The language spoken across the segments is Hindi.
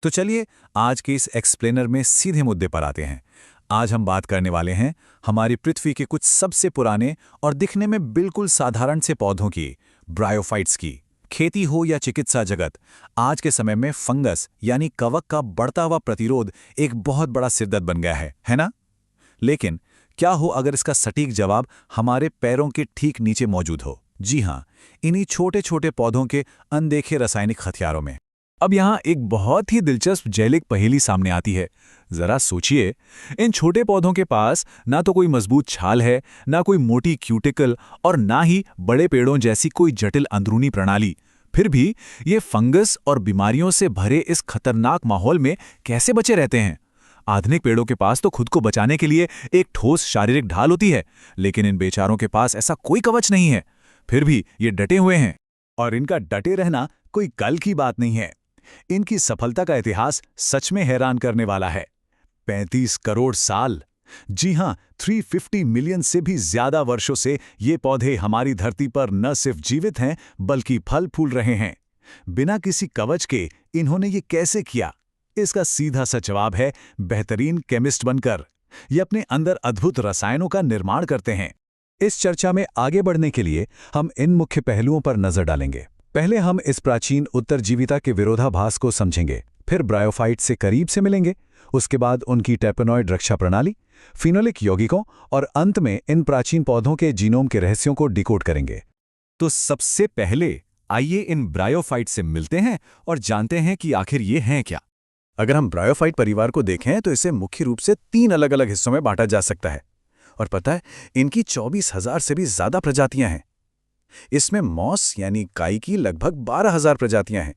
तो चलिए आज के इस एक्सप्लेनर में सीधे मुद्दे पर आते हैं। आज हम बात करने वाले हैं हमारी पृथ्वी के कुछ सबसे पुराने और दिखने में बिल्कुल साधारण से पौधों की, ब्रायोफाइट्स की। खेती हो या चिकित्सा जगत, आज के समय में फंगस यानी कवक का बढ़ता हुआ प्रतिरोध एक बहुत बड़ा सिरदर्द बन गया है ना? लेकिन क्या हो अगर इसका सटीक जवाब हमारे पैरों के ठीक नीचे मौजूद हो? जी हाँ, इन्हीं छोटे छोटे पौधों के अनदेखे रासायनिक हथियारों में। अब यहाँ एक बहुत ही दिलचस्प जैविक पहेली सामने आती है। जरा सोचिए, इन छोटे पौधों के पास ना तो कोई मजबूत छाल है, ना कोई मोटी क्यूटिकल और ना ही बड़े पेड़ों जैसी कोई जटिल अंदरूनी प्रणाली। फिर भी ये फंगस और बीमारियों से भरे इस खतरनाक माहौल में कैसे बचे रहते हैं? आधुनिक पेड़ों के पास तो खुद को बचाने के लिए एक ठोस शारीरिक ढाल होती है, लेकिन इन बेचारों के पास ऐसा कोई कवच नहीं है। फिर भी ये डटे हुए हैं, और इनका डटे रहना कोई कल की बात नहीं है। इनकी सफलता का इतिहास सच में हैरान करने वाला है। 35 करोड़ साल, जी हां, 350 मिलियन से भी ज्यादा वर्षों से ये पौधे हमारी धरती पर न सिर्फ जीवित हैं बल्कि फल फूल रहे हैं। बिना किसी कवच के इन्होंने ये कैसे किया? इसका सीधा सा जवाब है बेहतरीन केमिस्ट बनकर। ये अपने अंदर अद्भुत रसायनों का निर्माण करते हैं। इस चर्चा में आगे बढ़ने के लिए हम इन मुख्य पहलुओं पर नजर डालेंगे। पहले हम इस प्राचीन उत्तरजीविता के विरोधाभास को समझेंगे, फिर ब्रायोफाइट से करीब से मिलेंगे, उसके बाद उनकी टर्पेनॉइड रक्षा प्रणाली, फिनोलिक यौगिकों और अंत में इन प्राचीन पौधों के जीनोम के रहस्यों को डिकोड करेंगे। तो सबसे पहले आइए इन ब्रायोफाइट से मिलते हैं और जानते हैं कि आखिर ये हैं क्या। अगर हम ब्रायोफाइट परिवार को देखें तो इसे मुख्य रूप से 3 अलग-अलग हिस्सों में बांटा जा सकता है। और पता है, इनकी 24,000 से भी ज्यादा प्रजातियां हैं। इसमें मॉस यानी काई की लगभग 12,000 प्रजातियां हैं।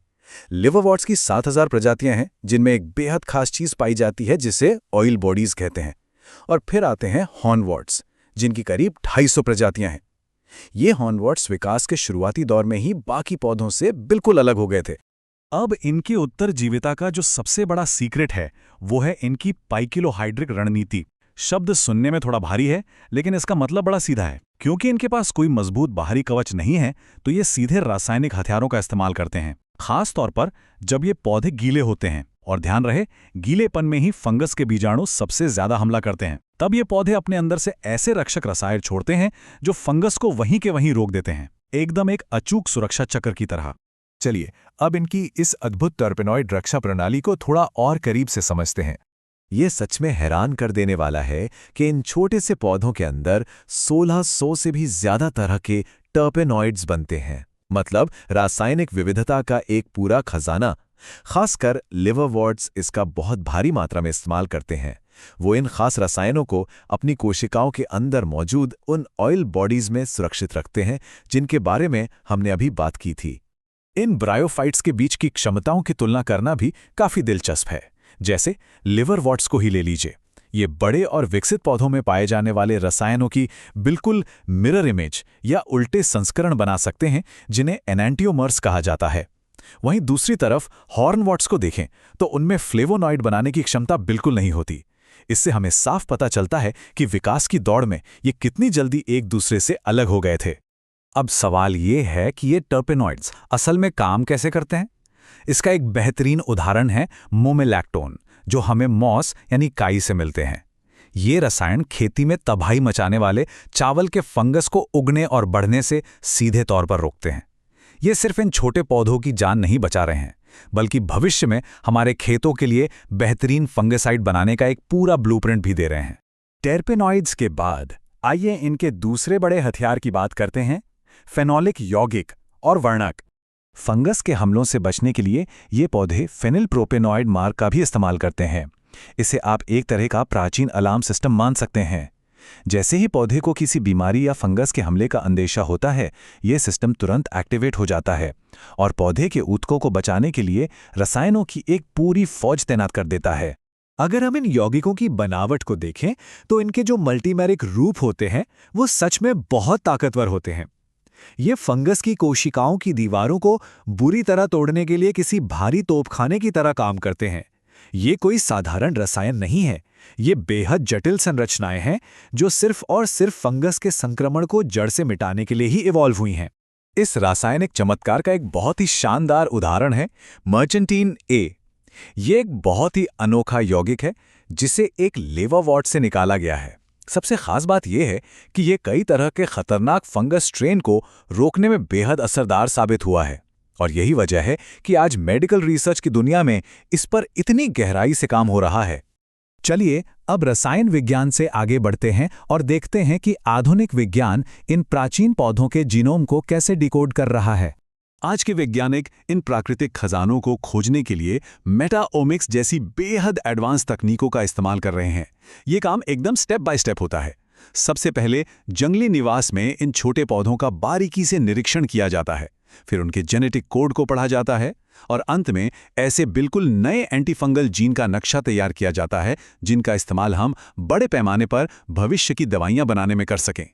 लिवरवॉर्ट्स की 7,000 प्रजातियां हैं, जिनमें एक बेहद खास चीज पाई जाती है जिसे ऑयल बॉडीज कहते हैं। और फिर आते हैं हॉर्नवॉर्ट्स, जिनकी करीब 250 प्रजातियां हैं। ये हॉर्नवॉर्ट्स विकास के शुरुआती दौर में ही बाकी पौधों से बिल्कुल अलग हो गए थे। अब इनकी उत्तरजीविता का जो सबसे बड़ा सीक्रेट है वो है इनकी पाइकिलोहाइड्रिक रणनीति। शब्द सुनने में थोड़ा भारी है, लेकिन इसका मतलब बड़ा सीधा है। क्योंकि इनके पास कोई मजबूत बाहरी कवच नहीं है, तो ये सीधे रासायनिक हथियारों का इस्तेमाल करते हैं, खास तौर पर जब ये पौधे गीले होते हैं। और ध्यान रहे, गीलेपन में ही फंगस के बीजाणु सबसे ज्यादा हमला करते हैं। तब ये पौधे अपने अंदर से ऐसे रक्षक रसायन छोड़ते हैं जो फंगस को वहीं के वहीं रोक देते हैं, एकदम एक अचूक सुरक्षा चक्र की तरह। चलिए अब इनकी इस अद्भुत टर्पेनॉइड रक्षा प्रणाली को थोड़ा और करीब से समझते हैं। ये सच में हैरान कर देने वाला है कि इन छोटे से पौधों के अंदर 1600 से भी ज्यादा तरह के टर्पेनॉइड्स बनते हैं। मतलब रासायनिक विविधता का एक पूरा खजाना। खासकर लिवरवॉर्ट्स इसका बहुत भारी मात्रा में इस्तेमाल करते हैं। वो इन खास रसायनों को अपनी कोशिकाओं के अंदर मौजूद उन ऑयल बॉडीज में सुरक्षित रखते हैं, जिनके बारे में हमने अभी बात की थी। इन ब्रायोफाइट्स के बीच की क्षमताओं की तुलना करना भी काफी दिलचस्प है। जैसे लिवरवॉर्ट्स को ही ले लीजिए। ये बड़े और विकसित पौधों में पाए जाने वाले रसायनों की बिल्कुल मिरर इमेज या उल्टे संस्करण बना सकते हैं, जिन्हें एनेंटियोमर्स कहा जाता है। वहीं दूसरी तरफ हॉर्नवॉर्ट्स को देखें तो उनमें फ्लेवोनॉइड बनाने की क्षमता बिल्कुल नहीं होती। इससे हमें साफ पता चलता है कि विकास की दौड़ में ये कितनी जल्दी एक दूसरे से अलग हो गए थे। अब सवाल ये है कि ये टर्पेनॉइड्स असल में काम कैसे करते हैं? इसका एक बेहतरीन उदाहरण है मोमेलैक्टोन, जो हमें मॉस यानी काई से मिलते हैं। ये रसायन खेती में तबाही मचाने वाले चावल के फंगस को उगने और बढ़ने से सीधे तौर पर रोकते हैं। ये सिर्फ इन छोटे पौधों की जान नहीं बचा रहे हैं, बल्कि भविष्य में हमारे खेतों के लिए बेहतरीन फंगिसाइड बनाने का एक पूरा ब्लूप्रिंट भी दे रहे हैं। टर्पेनॉइड्स के बाद आइए इनके दूसरे बड़े हथियार की बात करते हैं, फेनोलिक यौगिक और वर्णक। फंगस के हमलों से बचने के लिए ये पौधे फेनिलप्रोपेनॉइड मार्ग का भी इस्तेमाल करते हैं। इसे आप एक तरह का प्राचीन अलार्म सिस्टम मान सकते हैं। जैसे ही पौधे को किसी बीमारी या फंगस के हमले का अंदेशा होता है, यह सिस्टम तुरंत एक्टिवेट हो जाता है और पौधे के ऊतकों को बचाने के लिए रसायनों की एक पूरी फौज तैनात कर देता है। अगर हम इन यौगिकों की बनावट को देखें तो इनके जो मल्टीमेरिक रूप होते हैं वो सच में बहुत ताकतवर होते हैं। ये फंगस की कोशिकाओं की दीवारों को बुरी तरह तोड़ने के लिए किसी भारी तोपखाने की तरह काम करते हैं। ये कोई साधारण रसायन नहीं है, ये बेहद जटिल संरचनाएं हैं जो सिर्फ और सिर्फ फंगस के संक्रमण को जड़ से मिटाने के लिए ही इवॉल्व हुई हैं। इस रासायनिक चमत्कार का एक बहुत ही शानदार उदाहरण है मर्चेंटीन ए। ये एक बहुत ही अनोखा यौगिक है जिसे एक लेवरवॉर्ट से निकाला गया है। सबसे खास बात यह है कि ये कई तरह के खतरनाक फंगस स्ट्रेन को रोकने में बेहद असरदार साबित हुआ है। और यही वजह है कि आज मेडिकल रिसर्च की दुनिया में इस पर इतनी गहराई से काम हो रहा है। चलिए अब रसायन विज्ञान से आगे बढ़ते हैं और देखते हैं कि आधुनिक विज्ञान इन प्राचीन पौधों के जीनोम को कैसे डिकोड कर रहा है। आज के वैज्ञानिक इन प्राकृतिक खजानों को खोजने के लिए मेटाओमिक्स जैसी बेहद एडवांस तकनीकों का इस्तेमाल कर रहे हैं। ये काम एकदम स्टेप बाय स्टेप होता है। सबसे पहले जंगली निवास में इन छोटे पौधों का बारीकी से निरीक्षण किया जाता है, फिर उनके जेनेटिक कोड को पढ़ा जाता है और अंत में ऐसे बिल्कुल नए एंटीफंगल जीन का नक्शा तैयार किया जाता है जिनका इस्तेमाल हम बड़े पैमाने पर भविष्य की दवाइयां बनाने में कर सकें।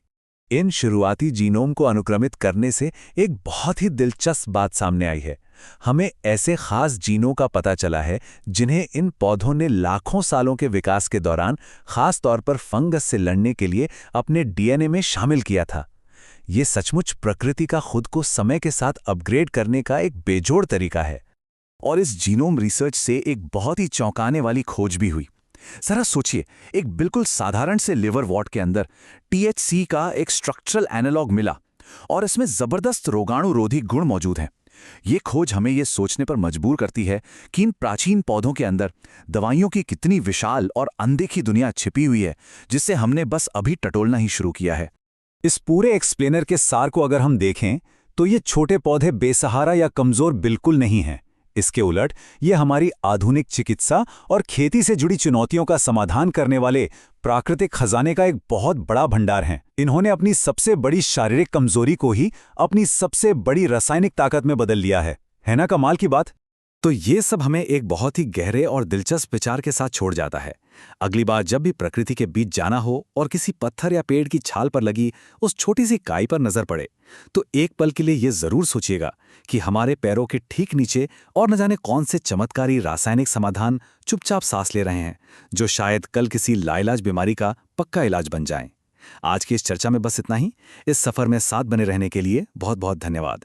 इन शुरुआती जीनोम को अनुक्रमित करने से एक बहुत ही दिलचस्प बात सामने आई है। हमें ऐसे खास जीनों का पता चला है जिन्हें इन पौधों ने लाखों सालों के विकास के दौरान खास तौर पर फंगस से लड़ने के लिए अपने डीएनए में शामिल किया था। ये सचमुच प्रकृति का खुद को समय के साथ अपग्रेड करने का एक बेजोड़ तरीका है। और इस जीनोम रिसर्च से एक बहुत ही चौंकाने वाली खोज भी हुई। जरा सोचिए, एक बिल्कुल साधारण से लिवरवॉर्ट के अंदर THC का एक स्ट्रक्चरल एनालॉग मिला और इसमें जबरदस्त रोगाणुरोधी गुण मौजूद हैं। ये खोज हमें ये सोचने पर मजबूर करती है कि इन प्राचीन पौधों के अंदर दवाइयों की कितनी विशाल और अनदेखी दुनिया छिपी हुई है, जिससे हमने बस अभी टटोलना ही शुरू किया है। इस पूरे एक्सप्लेनर के सार को अगर हम देखें तो ये छोटे पौधे बेसहारा या कमजोर बिल्कुल नहीं हैं। इसके उलट ये हमारी आधुनिक चिकित्सा और खेती से जुड़ी चुनौतियों का समाधान करने वाले प्राकृतिक खजाने का एक बहुत बड़ा भंडार हैं। इन्होंने अपनी सबसे बड़ी शारीरिक कमजोरी को ही अपनी सबसे बड़ी रासायनिक ताकत में बदल लिया है ना कमाल की बात। तो ये सब हमें एक बहुत ही गहरे और दिलचस्प विचार के साथ छोड़ जाता है। अगली बार जब भी प्रकृति के बीच जाना हो और किसी पत्थर या पेड़ की छाल पर लगी उस छोटी सी काई पर नजर पड़े, तो एक पल के लिए ये जरूर सोचिएगा कि हमारे पैरों के ठीक नीचे और न जाने कौन से चमत्कारी रासायनिक समाधान चुपचाप सांस ले रहे हैं, जो शायद कल किसी लाइलाज बीमारी का पक्का इलाज बन जाएं। आज की इस चर्चा में बस इतना ही। इस सफर में साथ बने रहने के लिए बहुत बहुत धन्यवाद।